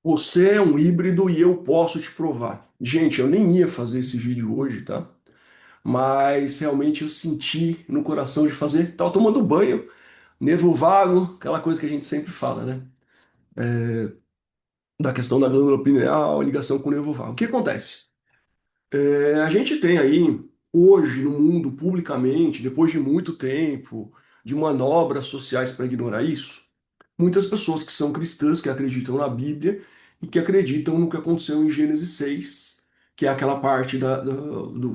Você é um híbrido e eu posso te provar. Gente, eu nem ia fazer esse vídeo hoje, tá? Mas realmente eu senti no coração de fazer. Tava tomando banho, nervo vago, aquela coisa que a gente sempre fala, né? Da questão da glândula pineal, ligação com o nervo vago. O que acontece? A gente tem aí, hoje, no mundo, publicamente, depois de muito tempo, de manobras sociais para ignorar isso, muitas pessoas que são cristãs, que acreditam na Bíblia e que acreditam no que aconteceu em Gênesis 6, que é aquela parte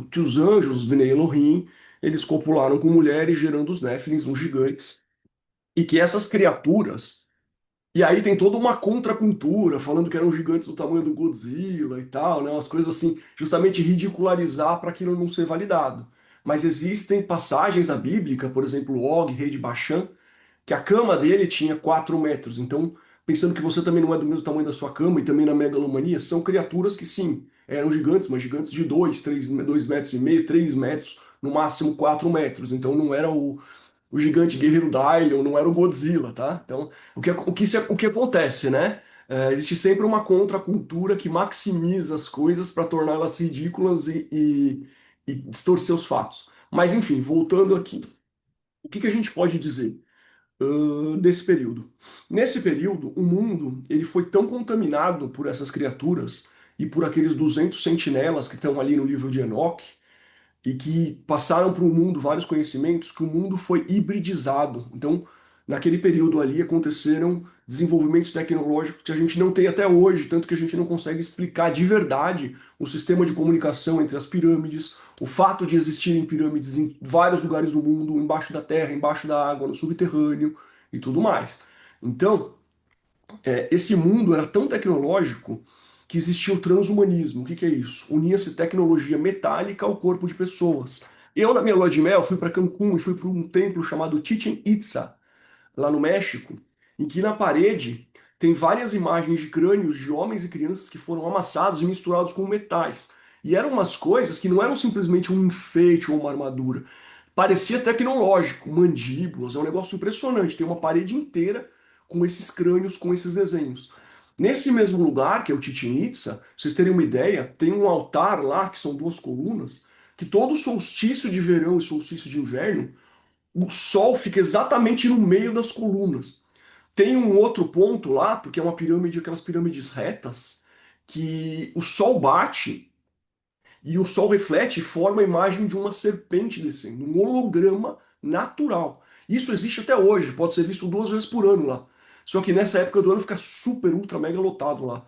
que os anjos, os Bnei Elohim, eles copularam com mulheres, gerando os Néfilins, os gigantes, e que essas criaturas. E aí tem toda uma contracultura, falando que eram gigantes do tamanho do Godzilla e tal, né? Umas coisas assim, justamente ridicularizar para aquilo não ser validado. Mas existem passagens da Bíblia, por exemplo, Og, rei de Baxã, que a cama dele tinha 4 metros. Então, pensando que você também não é do mesmo tamanho da sua cama e também na megalomania, são criaturas que sim, eram gigantes, mas gigantes de 2 metros e meio, 3 metros, no máximo 4 metros. Então não era o gigante guerreiro Dylion, não era o Godzilla, tá? Então, o que acontece, né? Existe sempre uma contracultura que maximiza as coisas para torná-las ridículas e distorcer os fatos. Mas, enfim, voltando aqui, o que que a gente pode dizer? Desse período. Nesse período, o mundo ele foi tão contaminado por essas criaturas e por aqueles 200 sentinelas que estão ali no livro de Enoque e que passaram para o mundo vários conhecimentos que o mundo foi hibridizado. Então, naquele período ali aconteceram desenvolvimentos tecnológicos que a gente não tem até hoje, tanto que a gente não consegue explicar de verdade o sistema de comunicação entre as pirâmides, o fato de existirem pirâmides em vários lugares do mundo, embaixo da terra, embaixo da água, no subterrâneo e tudo mais. Então, esse mundo era tão tecnológico que existia o transhumanismo. O que que é isso? Unia-se tecnologia metálica ao corpo de pessoas. Eu, na minha lua de mel, fui para Cancún e fui para um templo chamado Chichen Itza, lá no México, em que na parede tem várias imagens de crânios de homens e crianças que foram amassados e misturados com metais. E eram umas coisas que não eram simplesmente um enfeite ou uma armadura. Parecia tecnológico, mandíbulas, é um negócio impressionante. Tem uma parede inteira com esses crânios, com esses desenhos. Nesse mesmo lugar, que é o Chichen Itza, pra vocês terem uma ideia, tem um altar lá, que são duas colunas, que todo solstício de verão e solstício de inverno, o sol fica exatamente no meio das colunas. Tem um outro ponto lá, porque é uma pirâmide, aquelas pirâmides retas, que o sol bate e o sol reflete e forma a imagem de uma serpente descendo, um holograma natural. Isso existe até hoje, pode ser visto 2 vezes por ano lá. Só que nessa época do ano fica super, ultra, mega lotado lá.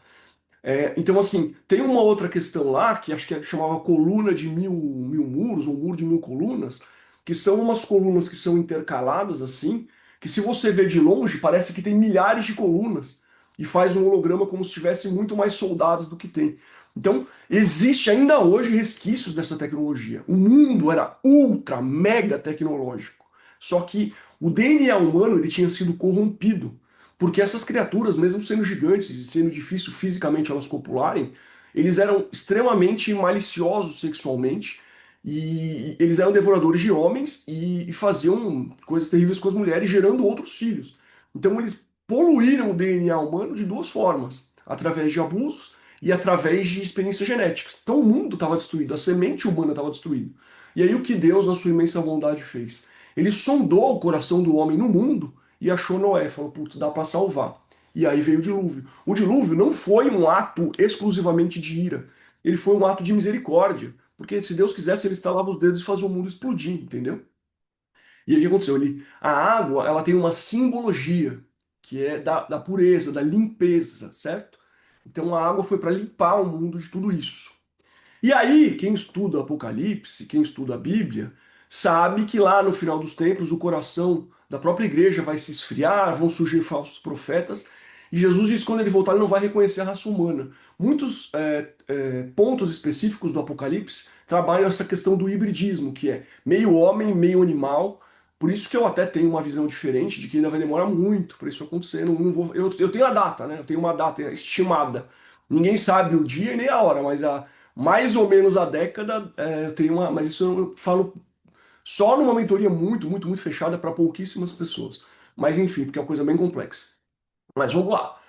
Então, assim, tem uma outra questão lá, que acho que chamava coluna de mil muros, ou muro de 1000 colunas, que são umas colunas que são intercaladas, assim, que se você vê de longe, parece que tem milhares de colunas, e faz um holograma como se tivesse muito mais soldados do que tem. Então, existe ainda hoje resquícios dessa tecnologia. O mundo era ultra, mega tecnológico. Só que o DNA humano ele tinha sido corrompido. Porque essas criaturas, mesmo sendo gigantes e sendo difícil fisicamente elas copularem, eles eram extremamente maliciosos sexualmente e eles eram devoradores de homens e faziam coisas terríveis com as mulheres, gerando outros filhos. Então eles poluíram o DNA humano de duas formas, através de abusos e através de experiências genéticas. Então o mundo estava destruído, a semente humana estava destruída. E aí o que Deus, na sua imensa bondade, fez? Ele sondou o coração do homem no mundo e achou Noé, falou, putz, dá para salvar. E aí veio o dilúvio. O dilúvio não foi um ato exclusivamente de ira, ele foi um ato de misericórdia, porque se Deus quisesse, ele estalava os dedos e fazia o mundo explodir, entendeu? E aí o que aconteceu? A água, ela tem uma simbologia, que é da pureza, da limpeza, certo? Então a água foi para limpar o mundo de tudo isso. E aí, quem estuda Apocalipse, quem estuda a Bíblia, sabe que lá no final dos tempos o coração da própria igreja vai se esfriar, vão surgir falsos profetas, e Jesus diz que quando ele voltar ele não vai reconhecer a raça humana. Muitos pontos específicos do Apocalipse trabalham essa questão do hibridismo, que é meio homem, meio animal. Por isso que eu até tenho uma visão diferente de que ainda vai demorar muito para isso acontecer. Eu tenho a data, né? Eu tenho uma data estimada. Ninguém sabe o dia e nem a hora, mas mais ou menos a década, tem uma, mas isso eu falo só numa mentoria muito, muito, muito fechada para pouquíssimas pessoas. Mas enfim, porque é uma coisa bem complexa. Mas vamos lá.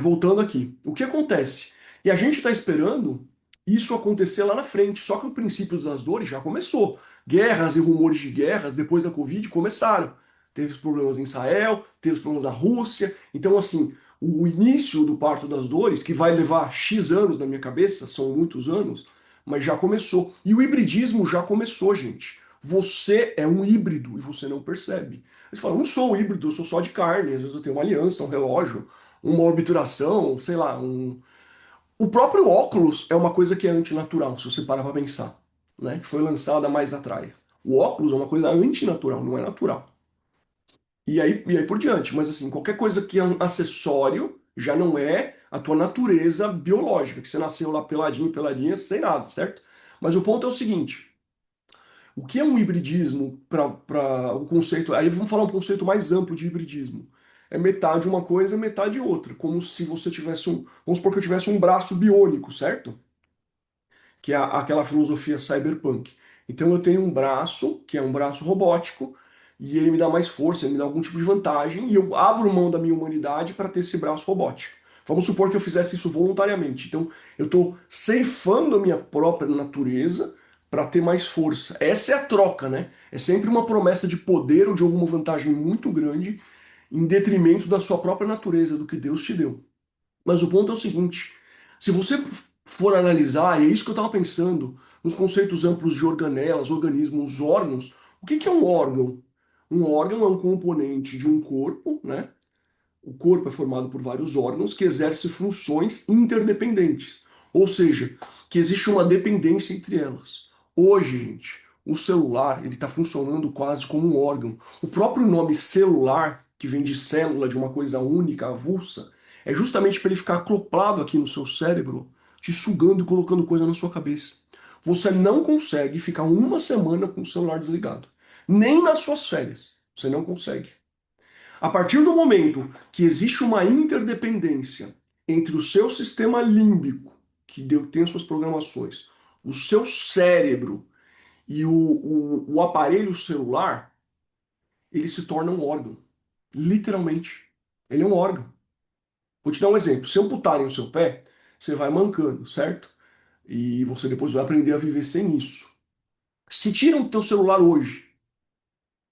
voltando aqui, o que acontece? E a gente está esperando isso acontecer lá na frente, só que o princípio das dores já começou. Guerras e rumores de guerras depois da Covid começaram. Teve os problemas em Israel, teve os problemas na Rússia. Então, assim, o início do parto das dores, que vai levar X anos na minha cabeça, são muitos anos, mas já começou. E o hibridismo já começou, gente. Você é um híbrido e você não percebe. Você fala, eu não sou híbrido, eu sou só de carne. Às vezes eu tenho uma aliança, um relógio, uma obturação, sei lá, um... O próprio óculos é uma coisa que é antinatural, se você parar pra pensar, né? Que foi lançada mais atrás. O óculos é uma coisa antinatural, não é natural. E aí por diante. Mas assim, qualquer coisa que é um acessório já não é a tua natureza biológica, que você nasceu lá peladinho, peladinha, sem nada, certo? Mas o ponto é o seguinte: o que é um hibridismo para o conceito? Aí vamos falar um conceito mais amplo de hibridismo. É metade uma coisa, metade outra. Como se você tivesse um. Vamos supor que eu tivesse um braço biônico, certo? Que é aquela filosofia cyberpunk. Então eu tenho um braço, que é um braço robótico, e ele me dá mais força, ele me dá algum tipo de vantagem, e eu abro mão da minha humanidade para ter esse braço robótico. Vamos supor que eu fizesse isso voluntariamente. Então eu estou ceifando a minha própria natureza para ter mais força. Essa é a troca, né? É sempre uma promessa de poder ou de alguma vantagem muito grande em detrimento da sua própria natureza, do que Deus te deu. Mas o ponto é o seguinte: se você for analisar, e é isso que eu estava pensando, nos conceitos amplos de organelas, organismos, órgãos, o que que é um órgão? Um órgão é um componente de um corpo, né? O corpo é formado por vários órgãos que exercem funções interdependentes, ou seja, que existe uma dependência entre elas. Hoje, gente, o celular ele está funcionando quase como um órgão. O próprio nome celular, que vem de célula, de uma coisa única, avulsa, é justamente para ele ficar acoplado aqui no seu cérebro, te sugando e colocando coisa na sua cabeça. Você não consegue ficar uma semana com o celular desligado, nem nas suas férias. Você não consegue. A partir do momento que existe uma interdependência entre o seu sistema límbico, tem as suas programações, o seu cérebro e o aparelho celular, ele se torna um órgão. Literalmente. Ele é um órgão. Vou te dar um exemplo. Se amputarem o seu pé, você vai mancando, certo? E você depois vai aprender a viver sem isso. Se tiram o teu celular hoje,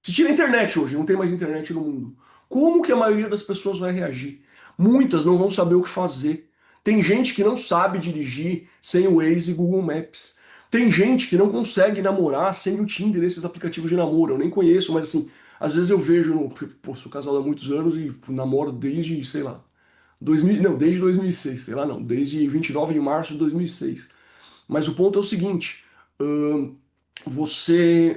se tira a internet hoje, não tem mais internet no mundo. Como que a maioria das pessoas vai reagir? Muitas não vão saber o que fazer. Tem gente que não sabe dirigir sem o Waze e Google Maps. Tem gente que não consegue namorar sem o Tinder, esses aplicativos de namoro. Eu nem conheço, mas assim, às vezes eu vejo, pô, sou casado há muitos anos e namoro desde, sei lá, 2000, não, desde 2006, sei lá, não, desde 29 de março de 2006. Mas o ponto é o seguinte: hum, você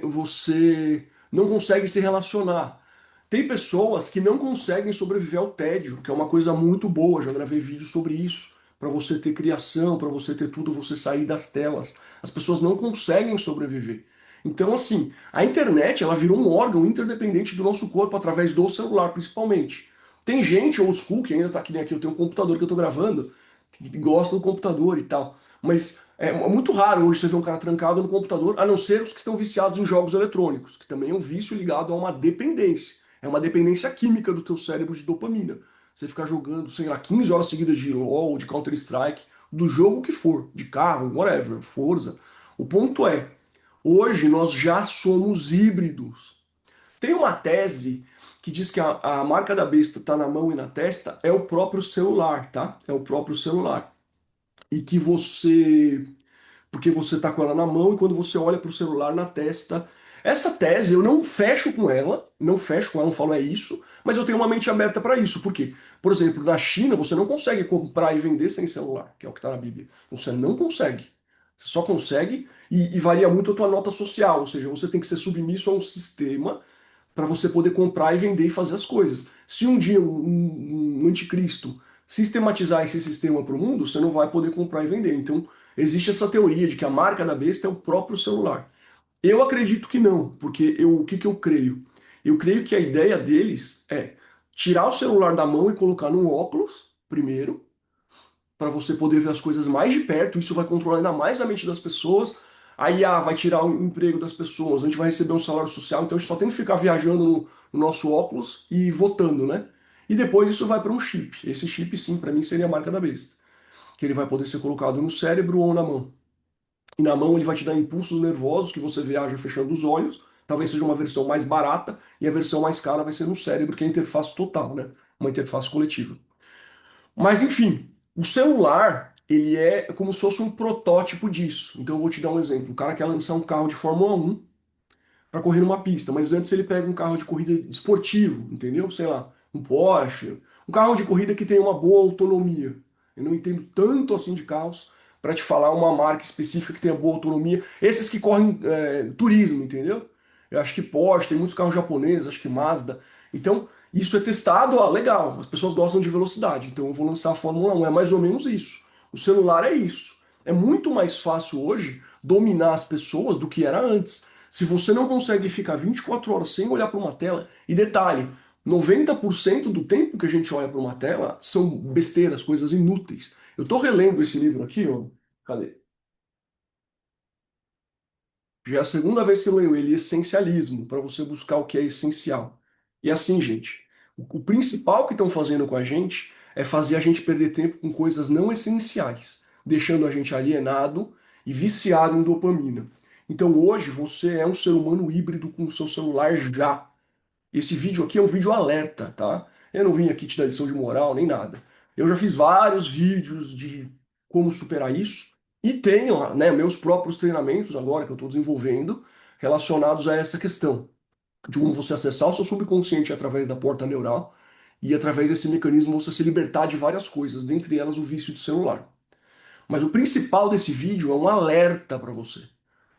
não consegue se relacionar. Tem pessoas que não conseguem sobreviver ao tédio, que é uma coisa muito boa. Já gravei vídeo sobre isso. Para você ter criação, para você ter tudo, você sair das telas. As pessoas não conseguem sobreviver. Então, assim, a internet ela virou um órgão interdependente do nosso corpo através do celular, principalmente. Tem gente old school que ainda tá que nem aqui, eu tenho um computador que eu tô gravando, que gosta do computador e tal. Mas é muito raro hoje você ver um cara trancado no computador, a não ser os que estão viciados em jogos eletrônicos, que também é um vício ligado a uma dependência. É uma dependência química do teu cérebro de dopamina. Você ficar jogando, sei lá, 15 horas seguidas de LoL, de Counter-Strike, do jogo que for, de carro, whatever, Forza. O ponto é, hoje nós já somos híbridos. Tem uma tese que diz que a marca da besta está na mão e na testa, é o próprio celular, tá? É o próprio celular. E que você porque você está com ela na mão e quando você olha para o celular na testa. Essa tese eu não fecho com ela, não fecho com ela, não falo é isso, mas eu tenho uma mente aberta para isso. Por quê? Por exemplo, na China você não consegue comprar e vender sem celular, que é o que está na Bíblia. Você não consegue. Você só consegue e varia muito a tua nota social, ou seja, você tem que ser submisso a um sistema para você poder comprar e vender e fazer as coisas. Se um dia um anticristo sistematizar esse sistema para o mundo, você não vai poder comprar e vender. Então, existe essa teoria de que a marca da besta é o próprio celular. Eu acredito que não, porque o que que eu creio? Eu creio que a ideia deles é tirar o celular da mão e colocar num óculos, primeiro, para você poder ver as coisas mais de perto. Isso vai controlar ainda mais a mente das pessoas. A IA vai tirar o emprego das pessoas, a gente vai receber um salário social, então a gente só tem que ficar viajando no nosso óculos e votando, né? E depois isso vai para um chip. Esse chip, sim, para mim seria a marca da besta. Que ele vai poder ser colocado no cérebro ou na mão. E na mão ele vai te dar impulsos nervosos que você viaja fechando os olhos. Talvez seja uma versão mais barata e a versão mais cara vai ser no cérebro, que é a interface total, né? Uma interface coletiva. Mas enfim, o celular, ele é como se fosse um protótipo disso. Então eu vou te dar um exemplo. O cara quer lançar um carro de Fórmula 1 para correr numa pista, mas antes ele pega um carro de corrida esportivo, entendeu? Sei lá, um Porsche, um carro de corrida que tem uma boa autonomia. Eu não entendo tanto assim de carros para te falar uma marca específica que tenha boa autonomia. Esses que correm turismo, entendeu? Eu acho que Porsche, tem muitos carros japoneses, acho que Mazda. Então, isso é testado, ó, legal. As pessoas gostam de velocidade, então eu vou lançar a Fórmula 1. É mais ou menos isso. O celular é isso. É muito mais fácil hoje dominar as pessoas do que era antes. Se você não consegue ficar 24 horas sem olhar para uma tela, e detalhe, 90% do tempo que a gente olha para uma tela são besteiras, coisas inúteis. Eu estou relendo esse livro aqui, ó. Cadê? Já é a segunda vez que eu leio ele, Essencialismo, para você buscar o que é essencial. E assim, gente, o principal que estão fazendo com a gente é fazer a gente perder tempo com coisas não essenciais, deixando a gente alienado e viciado em dopamina. Então hoje você é um ser humano híbrido com o seu celular já. Esse vídeo aqui é um vídeo alerta, tá? Eu não vim aqui te dar lição de moral nem nada. Eu já fiz vários vídeos de como superar isso e tenho, né, meus próprios treinamentos agora que eu estou desenvolvendo relacionados a essa questão de como você acessar o seu subconsciente através da porta neural e através desse mecanismo você se libertar de várias coisas, dentre elas o vício de celular. Mas o principal desse vídeo é um alerta para você,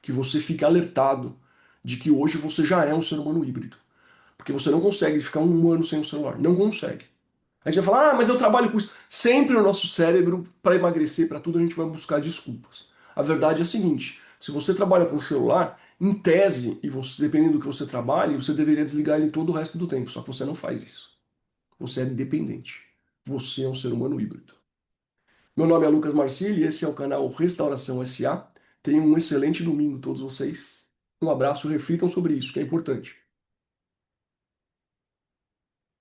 que você fique alertado de que hoje você já é um ser humano híbrido. Porque você não consegue ficar um ano sem o celular. Não consegue. Aí você vai falar, ah, mas eu trabalho com isso. Sempre o nosso cérebro, para emagrecer, para tudo, a gente vai buscar desculpas. A verdade é a seguinte: se você trabalha com o celular, em tese, e você, dependendo do que você trabalhe, você deveria desligar ele todo o resto do tempo. Só que você não faz isso. Você é independente. Você é um ser humano híbrido. Meu nome é Lucas Marcilli e esse é o canal Restauração SA. Tenham um excelente domingo, todos vocês. Um abraço, reflitam sobre isso, que é importante.